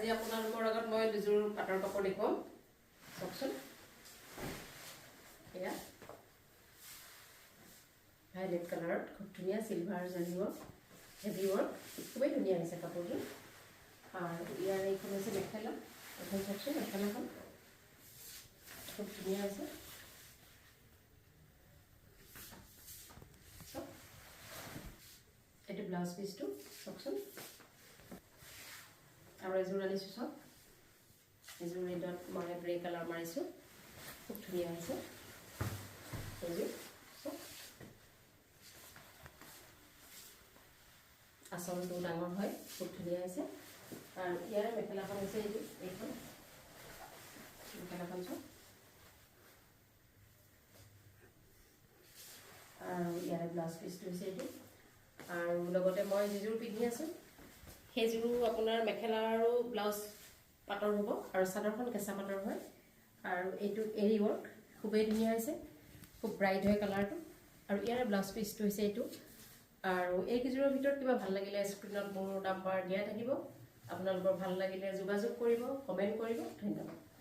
আজি আপোনালোকৰ আগত মই দুযোৰ পাটৰ কাপোৰ দেখুৱাম চাওকচোন এয়া ভায়োলেট কালাৰত খুব ধুনীয়া সিলভাৰ জাৰি ৱৰ্ক হেভি ৱৰ্ক খুবেই ধুনীয়া হৈছে কাপোৰটো আৰু ইয়াৰ এইখন হৈছে মেখেলা এখন চাওকচোন মেখেলাখন খুব ধুনীয়া আছে এইটো ব্লাউজ পিচটো চাওকচোন আৰু এযোৰ আনিছোঁ চাওক এযোৰ ৰেডত মই গ্ৰে কালাৰ মাৰিছোঁ খুব ধুনীয়া হৈছে এযোৰ চাওক আচলটো ডাঙৰ হয় খুব ধুনীয়া হৈছে আৰু ইয়াৰ মেখেলাখন হৈছে এইখন মেখেলাখন চাওক আৰু ইয়াৰ ব্লাউজ পিচটো হৈছে এইটো আৰু লগতে মই যিযোৰ পিন্ধি আছোঁ সেইযোৰো আপোনাৰ মেখেলা আৰু ব্লাউজ পাটৰ হ'ব আৰু চাদৰখন কেঁচা পাটৰ হয় আৰু এইটো এৰি ৱৰ্ক খুবেই ধুনীয়া হৈছে খুব ব্ৰাইট হয় কালাৰটো আৰু ইয়াৰ ব্লাউজ পিচটো হৈছে এইটো আৰু এইকেইযোৰৰ ভিতৰত কিবা ভাল লাগিলে স্ক্ৰীনত মোৰ নাম্বাৰ দিয়া থাকিব আপোনালোকৰ ভাল লাগিলে যোগাযোগ কৰিব কমেণ্ট কৰিব ধন্যবাদ